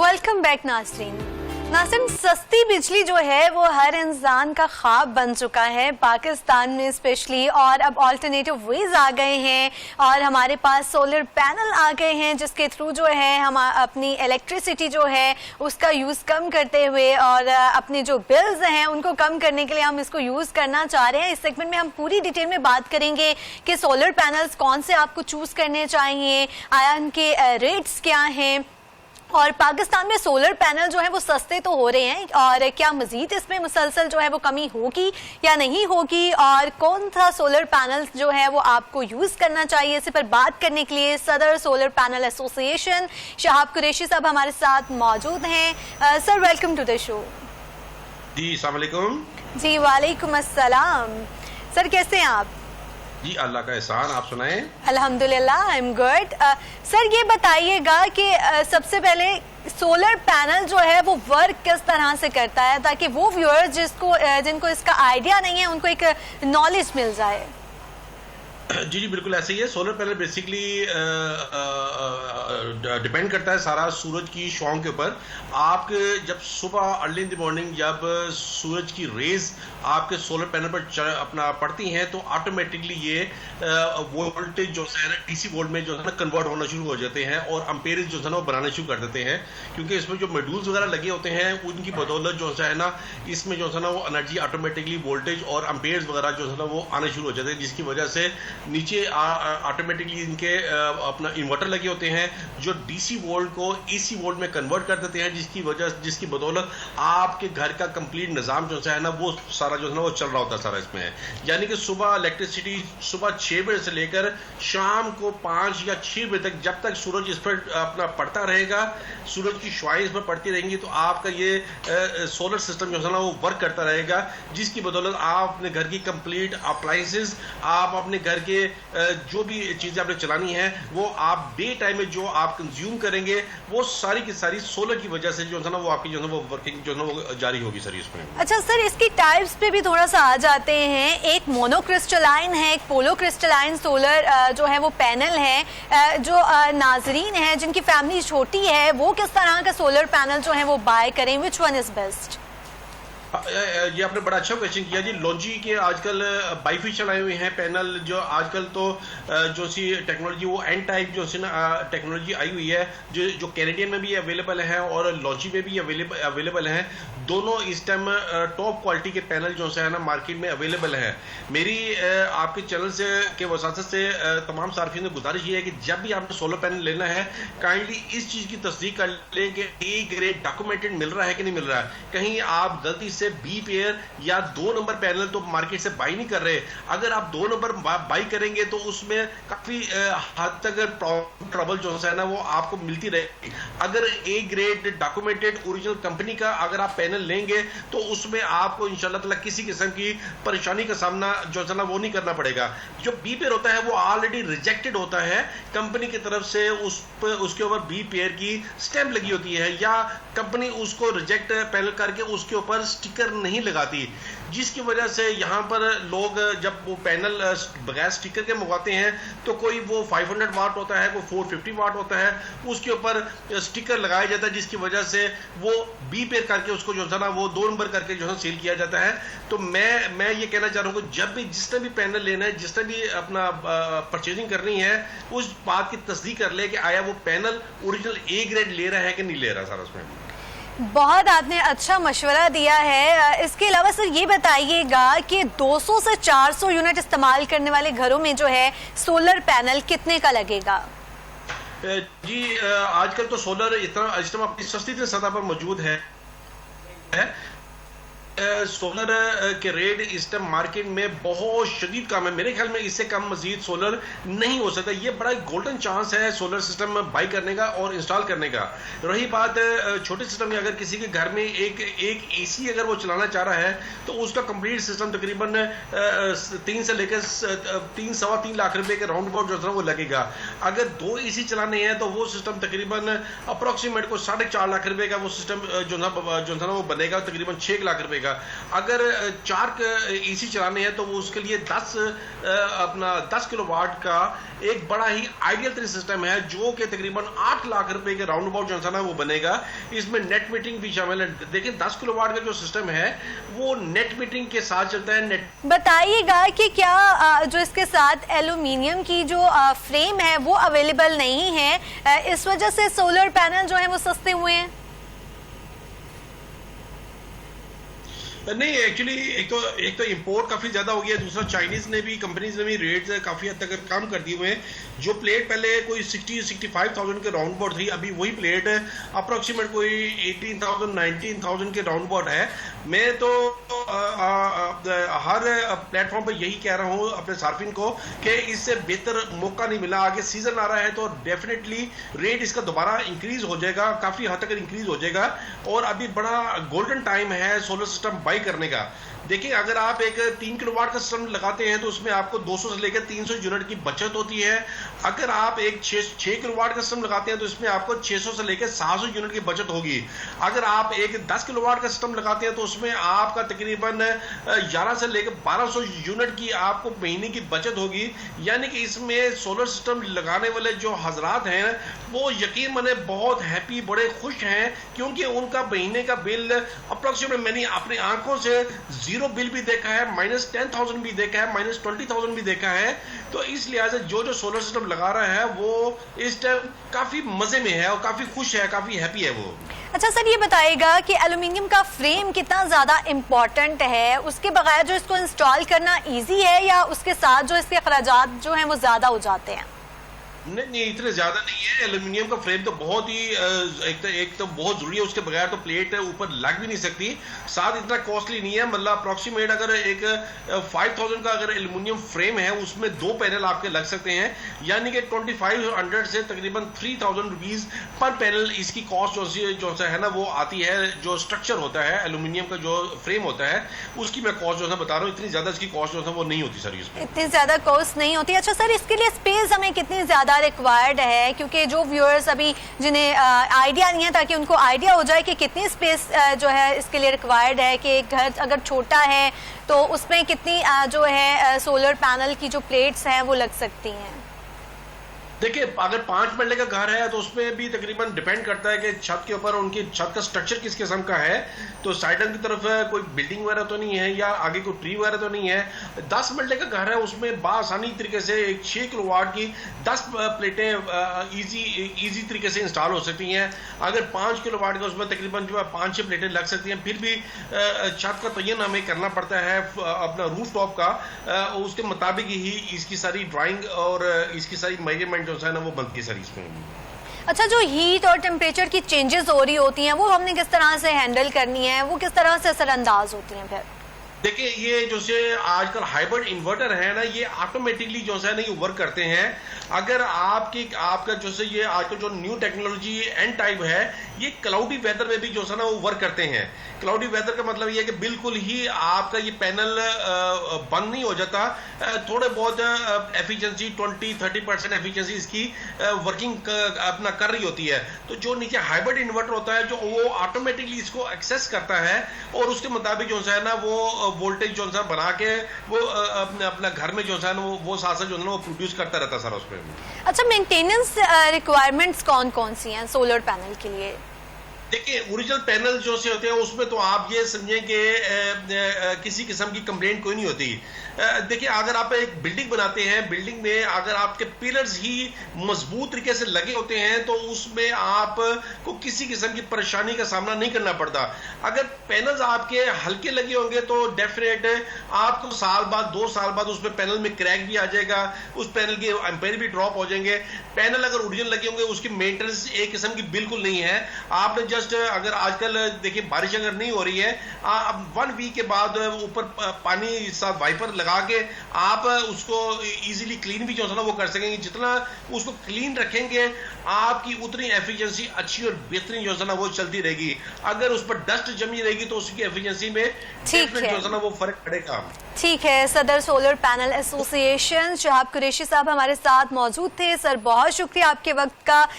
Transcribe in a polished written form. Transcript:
Welcome back नाज़रीन। सस्ती बिजली जो है वो हर इंसान का ख्वाब बन चुका है पाकिस्तान में स्पेशली, और अब ऑल्टरनेटिव वेज आ गए हैं और हमारे पास सोलर पैनल आ गए हैं जिसके थ्रू जो है हम अपनी इलेक्ट्रिसिटी जो है उसका यूज़ कम करते हुए और अपने जो बिल्स हैं उनको कम करने के लिए हम इसको यूज़ करना चाह रहे हैं। इस सेगमेंट में हम पूरी डिटेल में बात करेंगे कि सोलर पैनल्स कौन से आपको चूज़ करने चाहिए, आया उनके रेट्स क्या हैं, और पाकिस्तान में सोलर पैनल जो है वो सस्ते तो हो रहे हैं और क्या मजीद इसमें मुसलसल जो है वो कमी होगी या नहीं होगी, और कौन सा सोलर पैनल जो है वो आपको यूज़ करना चाहिए। इसी पर बात करने के लिए सदर solar panel association Shahab Qureshi साहब हमारे साथ मौजूद हैं। Sir welcome to the show. जी अस्सलाम वालेकुम। जी वालेकुम अस्सलाम। सर कैसे हैं आप? जी अल्लाह का एहसान, आप सुनाएं। अल्हम्दुलिल्लाह आई एम गुड। सर ये बताइएगा कि सबसे पहले सोलर पैनल जो है वो वर्क किस तरह से करता है ताकि वो व्यूअर्स जिनको इसका आइडिया नहीं है उनको एक नॉलेज मिल जाए। जी जी बिल्कुल ऐसे ही है। सोलर पैनल बेसिकली डिपेंड करता है सारा सूरज की शुआओं के ऊपर। आप जब सुबह अर्ली इन द मॉर्निंग जब सूरज की रेज आपके सोलर पैनल पर अपना पड़ती हैं तो ऑटोमेटिकली ये वोल्टेज जो है ना डीसी वोल्ट में जो है ना कन्वर्ट होना शुरू हो जाते हैं और अम्पेरेज जो है ना वो बनाना शुरू कर देते हैं, क्योंकि इसमें जो मॉड्यूल्स वगैरह लगे होते हैं उनकी बदौलत जो है ना इसमें जो है ना वो एनर्जी ऑटोमेटिकली वोल्टेज और अम्पेयर्स वगैरह जो है ना वो आना शुरू हो जाते हैं, जिसकी वजह से नीचे ऑटोमेटिकली इनके अपना इन्वर्टर लगे होते हैं जो डीसी वोल्ट को एसी वोल्ट में कन्वर्ट कर देते हैं, जिसकी बदौलत आपके घर का कंप्लीट निज़ाम जो है ना वो सारा जो है ना वो चल रहा होता है सारा इसमें है। यानी कि सुबह इलेक्ट्रिसिटी सुबह 6 बजे से लेकर शाम को 5 या 6 बजे तक, जब तक सूरज इस पर अपना पड़ता रहेगा, सूरज की शुआएं इस पर पड़ती रहेंगी तो आपका ये सोलर सिस्टम जो है ना वो वर्क करता रहेगा, जिसकी बदौलत आप अपने घर की कंप्लीट अप्लायंसेस, आप अपने घर के जो भी चीजें आपने चलानी है वो आप डे टाइम में जो आप कंज्यूम करेंगे वो सारी की सारी सोलर की वजह से जो है ना वो आपकी जो है ना वो वर्किंग जो है ना वो जारी होगी सर इसमें। अच्छा सर, इसकी टाइप्स पे भी थोड़ा सा आ जाते हैं। एक मोनोक्रिस्टलाइन है, एक पोलोक्रिस्टलाइन सोलर जो है वो पैनल है। जो नाजरीन है जिनकी फैमिली छोटी है वो किस तरह का सोलर पैनल जो है वो बाय करें, विच वन इज बेस्ट? ये आपने बड़ा अच्छा क्वेश्चन किया जी। लॉन्जी के आजकल बाईफिशियल आए हुए हैं पैनल, जो आजकल तो जो सी टेक्नोलॉजी वो एन टाइप जो सी ना टेक्नोलॉजी आई हुई है जो कैनेडियन में भी अवेलेबल है और लॉन्जी में भी अवेलेबल है। दोनों इस टाइम टॉप क्वालिटी के पैनल जो है ना मार्केट में अवेलेबल है। मेरी आपके चैनल से के वसासत से तमाम सार्फिन से गुजारिश ये है कि जब भी आपने सोलर पैनल लेना है काइंडली इस चीज़ की तस्दीक कर लें कि ए ग्रेड डॉक्यूमेंटेड मिल रहा है कि नहीं मिल रहा है। कहीं आप गलती से बी पेयर या 2 नंबर पैनल तो मार्केट से बाई नहीं कर रहे। अगर आप 2 नंबर बाई करेंगे तो उसमें काफी हद तक ट्रबल जो है ना वो आपको मिलती रहेगी। अगर A grade documented original company का अगर आप पैनल लेंगे तो उसमें आपको इंशाल्लाह ताला किसी किस्म की परेशानी का सामना जो है ना वो नहीं करना पड़ेगा। जो बी पेयर होता है वो ऑलरेडी रिजेक्टेड होता है कंपनी की तरफ से, उसके ऊपर बी पेयर की स्टैंप लगी होती है या कंपनी उसको रिजेक्ट पैनल करके उसके ऊपर स्टिकर नहीं लगाती, जिसकी वजह से यहाँ पर लोग जब वो पैनल बगैर स्टिकर के मंगवाते हैं तो कोई वो 500 वाट होता है, कोई 450 वाट होता है, उसके ऊपर स्टिकर लगाया जाता है, जिसकी वजह से वो बी पेयर करके उसको जो है ना वो 2 नंबर करके जो है सेल किया जाता है। तो मैं ये कहना चाह रहा हूँ कि जब भी जिसने भी पैनल लेना है, जिसने भी अपना परचेजिंग करनी है, उस बात की तस्दीक कर ले कि आया वो पैनल ओरिजिनल ए ग्रेड ले रहा है कि नहीं ले रहा सारा उसमें। बहुत आपने अच्छा मशवरा दिया है। इसके अलावा सर ये बताइएगा कि 200 से 400 यूनिट इस्तेमाल करने वाले घरों में जो है सोलर पैनल कितने का लगेगा? जी आजकल तो सोलर इतना इस टाइम अपनी सस्ती सतह पर मौजूद है। सोलर के रेट इस टाइम मार्केट में बहुत शदीद कम है। मेरे ख्याल में इससे कम मजीद सोलर नहीं हो सकता। ये बड़ा गोल्डन चांस है सोलर सिस्टम बाई करने का और इंस्टॉल करने का। रही बात छोटे सिस्टम में, अगर किसी के घर में एक एसी अगर वो चलाना चाह रहा है तो उसका कंप्लीट सिस्टम तकरीबन 3 से लेकर 3-3.25 लाख रुपए के राउंड अबाउट जो है वो लगेगा। अगर 2 एसी चलाने हैं तो वो सिस्टम तकरीबन अप्रोक्सीमेट को 4.5 लाख रुपए का वो सिस्टम जो है ना वो बनेगा, तकरीबन 6 लाख रुपए। पड़ेगा। अगर 4 एसी चलाने हैं तो वो उसके लिए 10 किलोवाट का एक बड़ा ही आइडियल सिस्टम है, जो कि तकरीबन 8 लाख रुपए के राउंड अबाउट जो है ना वो बनेगा। इसमें नेट मीटरिंग भी शामिल है। देखिए 10 किलोवाट का जो सिस्टम है वो नेट मीटरिंग के साथ चलता है। बताइएगा कि क्या जो इसके साथ एल्यूमिनियम की जो फ्रेम है वो अवेलेबल नहीं है, इस वजह से सोलर पैनल जो है वो सस्ते हुए हैं? नहीं, एक्चुअली एक तो इंपोर्ट काफी ज्यादा हो गया, दूसरा चाइनीज ने भी, कंपनीज ने भी रेट्स काफी हद तक कम कर दिए हुए हैं। जो प्लेट पहले कोई 60-65,000 के राउंड अबाउट थी, अभी वही प्लेट अप्रोक्सीमेट कोई 18,000-19,000 के राउंड अबाउट है। मैं तो हर प्लेटफॉर्म पर यही कह रहा हूँ अपने सार्फिन को कि इससे बेहतर मौका नहीं मिला। आगे सीजन आ रहा है तो डेफिनेटली रेट इसका दोबारा इंक्रीज हो जाएगा, काफी हद तक इंक्रीज हो जाएगा। और अभी बड़ा गोल्डन टाइम है सोलर सिस्टम बाई करने का। देखिए अगर आप एक 3 किलोवाट का सिस्टम लगाते हैं तो उसमें आपको 200 से लेकर 300 यूनिट की बचत होती है। अगर आप एक 6 किलोवाट का सिस्टम लगाते हैं तो इसमें आपको 600 से लेकर 700 यूनिट की बचत होगी। अगर आप एक 10 किलोवाट का सिस्टम लगाते हैं तो उसमें आपका तकरीबन 11 से लेकर 1200 यूनिट की आपको महीने की बचत होगी। यानी कि इसमें सोलर सिस्टम लगाने वाले जो हजरात हैं वो यकीन माने बहुत हैप्पी, बड़े खुश हैं, क्योंकि उनका महीने का बिल अप्रोक्सीमेट मैंने अपनी आंखों से जीरो बिल भी देखा है, -10,000 भी देखा है, -20,000 भी देखा है। तो इस लिहाज से जो सोलर सिस्टम लगा रहा है वो इस टाइम काफी मजे में है और काफी खुश है, काफी हैप्पी है वो। अच्छा सर, ये बताइएगा कि एल्यूमिनियम का फ्रेम कितना ज्यादा इम्पोर्टेंट है, उसके बगैर जो इसको इंस्टॉल करना इजी है या उसके साथ जो इसके अखराजात जो हैं वो ज्यादा हो जाते हैं? नहीं, इतने ज्यादा नहीं है। एल्यूमिनियम का फ्रेम तो बहुत ही एक तो बहुत जरूरी है, उसके बगैर तो प्लेट ऊपर लग भी नहीं सकती। साथ इतना कॉस्टली नहीं है, मतलब अप्रोक्सीमेट अगर एक 5,000 का अगर एल्यूमिनियम फ्रेम है उसमें 2 पैनल आपके लग सकते हैं। यानी कि 2500 से तकरीबन 3,000 रुपीज पर पैनल इसकी कॉस्ट जो है ना वो आती है। जो स्ट्रक्चर होता है एल्यूमिनियम का, जो फ्रेम होता है, उसकी मैं कॉस्ट जो है बता रहा हूँ, इतनी ज्यादा इसकी कॉस्ट जो है वो नहीं होती सर इसमें। इतनी ज्यादा कॉस्ट नहीं होती। अच्छा सर, इसके लिए स्पेस हमें कितनी ज्यादा रिक्वायर्ड है, क्योंकि जो व्यूअर्स अभी जिन्हें आइडिया नहीं है, ताकि उनको आइडिया हो जाए कि कितनी स्पेस जो है इसके लिए रिक्वायर्ड है, कि घर अगर छोटा है तो उसमें कितनी जो है सोलर पैनल की जो प्लेट्स हैं वो लग सकती हैं? देखिए अगर 5 मरले का घर है तो उसमें भी तकरीबन डिपेंड करता है कि छत के ऊपर उनकी छत का स्ट्रक्चर किस किस्म का है। तो साइडन की तरफ कोई बिल्डिंग वगैरह तो नहीं है या आगे कोई ट्री वगैरह तो नहीं है। 10 मरले का घर है, उसमें बासानी तरीके से एक 6 किलोवाट की 10 प्लेटें इजी तरीके से इंस्टॉल हो सकती हैं। अगर 5 किलोवाट का उसमें तकरीबन जो है 5-6 प्लेटें लग सकती हैं। फिर भी छत का तयन हमें करना पड़ता है अपना रूफ टॉप का, उसके मुताबिक ही इसकी सारी ड्राइंग और इसकी सारी मेजरमेंट है ना वो बनती है सर इसमें। अच्छा, जो हीट और टेम्परेचर की चेंजेस हो रही होती हैं वो हमने किस तरह से हैंडल करनी है, वो किस तरह से असरअंदाज होती हैं? फिर देखिए ये जो से आजकल हाइब्रिड इन्वर्टर है ना, ये ऑटोमेटिकली जो है ना ये वर्क करते हैं। अगर आपका जो से ये आजकल जो न्यू टेक्नोलॉजी एन टाइप है, ये क्लाउडी वेदर में भी जो है ना वो वर्क करते हैं। क्लाउडी वेदर का मतलब ये है कि बिल्कुल ही आपका ये पैनल बंद नहीं हो जाता। थोड़े बहुत एफिशिएंसी 20-30% एफिशिएंसी इसकी वर्किंग अपना कर रही होती है। तो जो नीचे हाइब्रिड इन्वर्टर होता है जो वो ऑटोमेटिकली इसको एक्सेस करता है और उसके मुताबिक जो है ना वो वोल्टेज जो है बना के वो अपना घर में जो है ना वो साथ जो है ना वो प्रोड्यूस करता रहता है सर उसमें। अच्छा, मेंटेनेंस रिक्वायरमेंट्स कौन कौन सी हैं सोलर पैनल के लिए? देखिए ओरिजिनल पैनल जो से होते हैं उसमें तो आप ये समझें कि किसी किस्म की कंप्लेंट कोई नहीं होती। देखिए अगर आप एक बिल्डिंग बनाते हैं, बिल्डिंग में अगर आपके पिलर्स ही मजबूत तरीके से लगे होते हैं तो उसमें आपको किसी किस्म की परेशानी का सामना नहीं करना पड़ता। अगर पैनल्स आपके हल्के लगे होंगे तो डेफिनेट आपको साल बाद 2 साल बाद उसमें पैनल में क्रैक भी आ जाएगा, उस पैनल के एम्पेयर भी ड्रॉप हो जाएंगे। पैनल अगर ओरिजिनल लगे होंगे उसकी मेंटेनेंस एक किस्म की बिल्कुल नहीं है। आपने जस्ट अगर आजकल देखिए बारिश अगर नहीं हो रही है, 1 वीक के बाद ऊपर पानी साथ वाइपर लगा के आप उसको इजीली क्लीन भी जो है ना वो कर सकेंगे। जितना उसको क्लीन रखेंगे आपकी उतनी एफिशिएंसी अच्छी और बेहतरीन जो है ना वो चलती रहेगी। अगर उस पर डस्ट जमी रहेगी तो उसकी एफिशिएंसी में जो है ना वो फर्क पड़ेगा। ठीक है, सदर solar panel association Shahab Qureshi साहब हमारे साथ मौजूद थे। सर बहुत शुक्रिया आपके वक्त का।